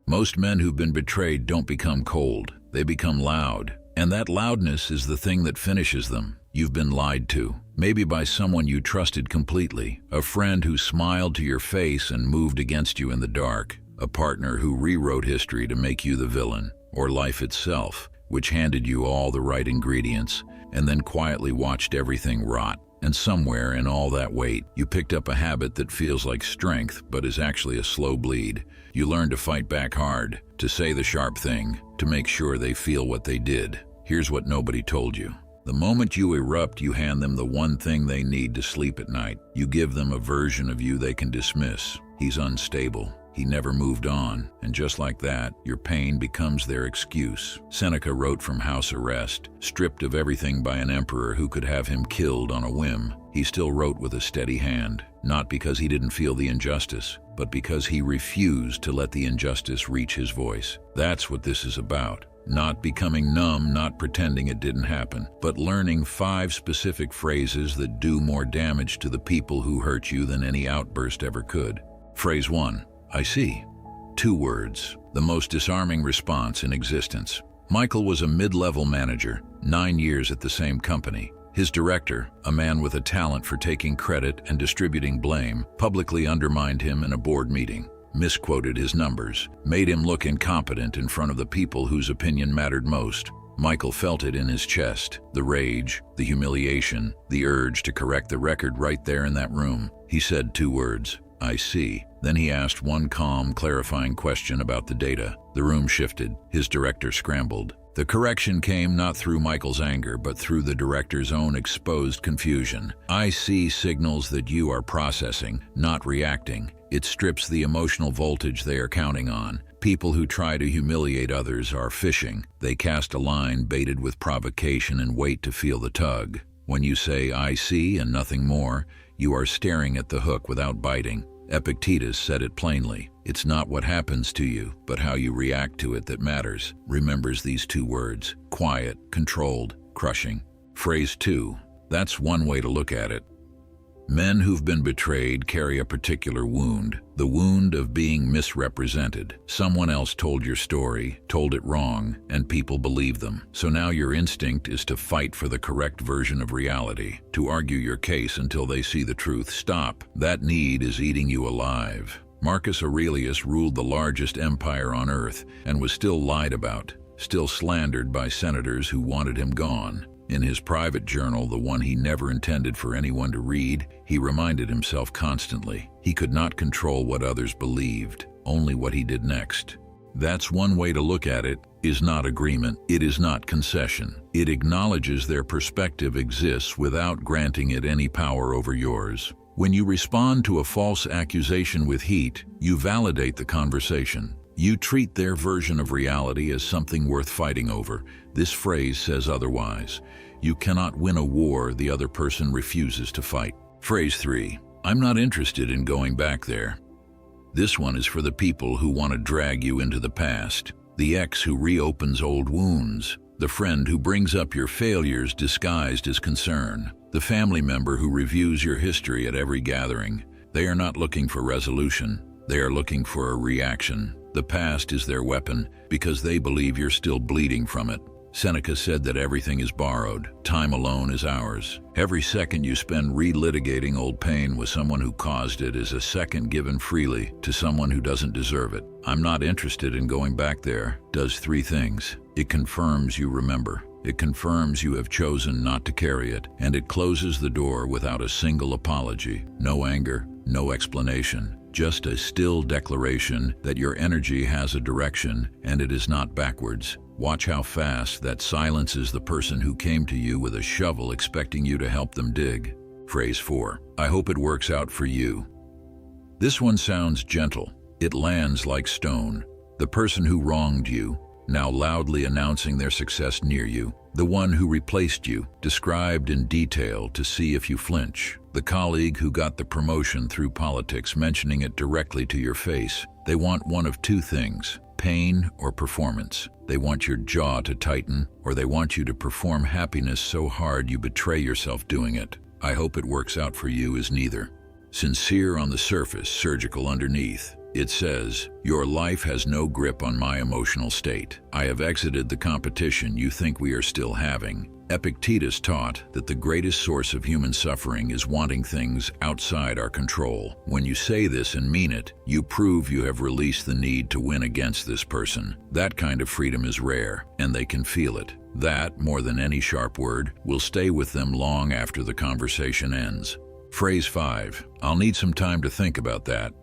Most men who've been betrayed don't become cold, they become loud. And that loudness is the thing that finishes them. You've been lied to, maybe by someone you trusted completely, a friend who smiled to your face and moved against you in the dark, a partner who rewrote history to make you the villain, or life itself, which handed you all the right ingredients and then quietly watched everything rot. And somewhere in all that weight, you picked up a habit that feels like strength but is actually a slow bleed. You learned to fight back hard, to say the sharp thing, to make sure they feel what they did. Here's what nobody told you. The moment you erupt, you hand them the one thing they need to sleep at night. You give them a version of you they can dismiss. He's unstable. He never moved on, and just like that, your pain becomes their excuse. Seneca wrote from house arrest, stripped of everything by an emperor who could have him killed on a whim. He still wrote with a steady hand, not because he didn't feel the injustice, but because he refused to let the injustice reach his voice. That's what this is about. Not becoming numb, not pretending it didn't happen, but learning 5 specific phrases that do more damage to the people who hurt you than any outburst ever could. Phrase 1. I see. 2 words. The most disarming response in existence. Michael was a mid-level manager, 9 years at the same company. His director, a man with a talent for taking credit and distributing blame, publicly undermined him in a board meeting, misquoted his numbers, made him look incompetent in front of the people whose opinion mattered most. Michael felt it in his chest, the rage, the humiliation, the urge to correct the record right there in that room. He said 2 words, I see. Then he asked one calm, clarifying question about the data. The room shifted. His director scrambled. The correction came not through Michael's anger, but through the director's own exposed confusion. I see signals that you are processing, not reacting. It strips the emotional voltage they are counting on. People who try to humiliate others are fishing. They cast a line baited with provocation and wait to feel the tug. When you say, I see, and nothing more, you are staring at the hook without biting. Epitetus said it plainly. It's not what happens to you, but how you react to it that matters. Remembers these 2 words: quiet, controlled, crushing. Phrase 2. That's one way to look at it. Men who've been betrayed carry a particular wound, the wound of being misrepresented. Someone else told your story, told it wrong, and people believe them. So now your instinct is to fight for the correct version of reality, to argue your case until they see the truth. Stop. That need is eating you alive. Marcus Aurelius ruled the largest empire on earth and was still lied about, still slandered by senators who wanted him gone. In his private journal, the one he never intended for anyone to read, he reminded himself constantly, he could not control what others believed, only what he did next. That's one way to look at it, is not agreement. It is not concession. It acknowledges their perspective exists without granting it any power over yours. When you respond to a false accusation with heat, you validate the conversation. You treat their version of reality as something worth fighting over. This phrase says otherwise. You cannot win a war the other person refuses to fight. Phrase 3. I'm not interested in going back there. This one is for the people who want to drag you into the past. The ex who reopens old wounds. The friend who brings up your failures disguised as concern. The family member who reviews your history at every gathering. They are not looking for resolution. They are looking for a reaction. The past is their weapon because they believe you're still bleeding from it. Seneca said that everything is borrowed. Time alone is ours. Every second you spend relitigating old pain with someone who caused it is a second given freely to someone who doesn't deserve it. I'm not interested in going back there does 3 things. It confirms you remember. It confirms you have chosen not to carry it, and it closes the door without a single apology. No anger, no explanation. Just a still declaration that your energy has a direction and it is not backwards. Watch how fast that silences the person who came to you with a shovel expecting you to help them dig. Phrase 4. I hope it works out for you. This one sounds gentle. It lands like stone. The person who wronged you, now loudly announcing their success near you. The one who replaced you, described in detail to see if you flinch. The colleague who got the promotion through politics, mentioning it directly to your face. They want one of 2 things, pain or performance. They want your jaw to tighten, or they want you to perform happiness so hard you betray yourself doing it. I hope it works out for you is neither. Sincere on the surface, surgical underneath. It says, "Your life has no grip on my emotional state. I have exited the competition you think we are still having." Epictetus taught that the greatest source of human suffering is wanting things outside our control. When you say this and mean it, you prove you have released the need to win against this person. That kind of freedom is rare, and they can feel it. That, more than any sharp word, will stay with them long after the conversation ends. Phrase 5. I'll need some time to think about that.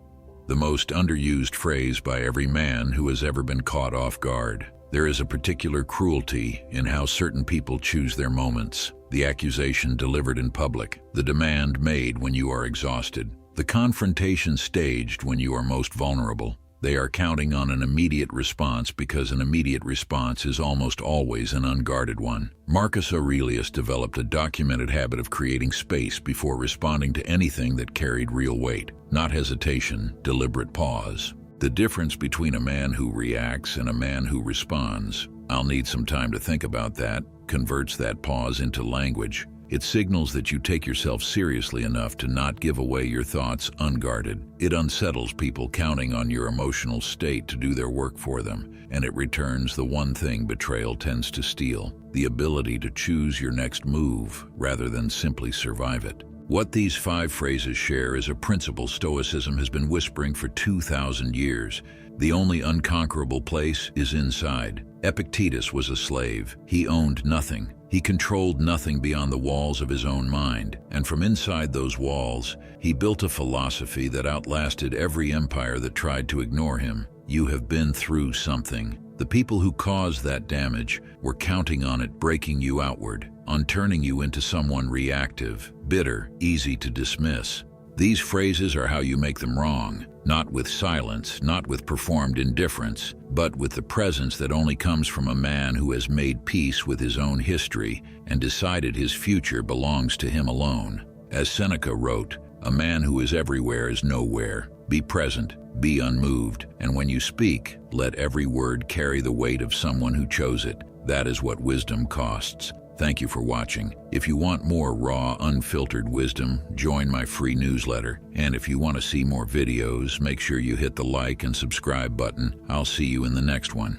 The most underused phrase by every man who has ever been caught off guard. There is a particular cruelty in how certain people choose their moments. The accusation delivered in public, the demand made when you are exhausted, the confrontation staged when you are most vulnerable. They are counting on an immediate response because an immediate response is almost always an unguarded one. Marcus Aurelius developed a documented habit of creating space before responding to anything that carried real weight. Not hesitation, deliberate pause. The difference between a man who reacts and a man who responds, "I'll need some time to think about that," converts that pause into language. It signals that you take yourself seriously enough to not give away your thoughts unguarded. It unsettles people counting on your emotional state to do their work for them, and it returns the one thing betrayal tends to steal: the ability to choose your next move rather than simply survive it. What these 5 phrases share is a principle Stoicism has been whispering for 2,000 years. The only unconquerable place is inside. Epictetus was a slave. He owned nothing. He controlled nothing beyond the walls of his own mind. And from inside those walls, he built a philosophy that outlasted every empire that tried to ignore him. You have been through something. The people who caused that damage were counting on it breaking you outward, on turning you into someone reactive, bitter, easy to dismiss. These phrases are how you make them wrong, not with silence, not with performed indifference, but with the presence that only comes from a man who has made peace with his own history and decided his future belongs to him alone. As Seneca wrote, "A man who is everywhere is nowhere. Be present, be unmoved, and when you speak, let every word carry the weight of someone who chose it. That is what wisdom costs." Thank you for watching. If you want more raw, unfiltered wisdom, join my free newsletter. And if you want to see more videos, make sure you hit the like and subscribe button. I'll see you in the next one.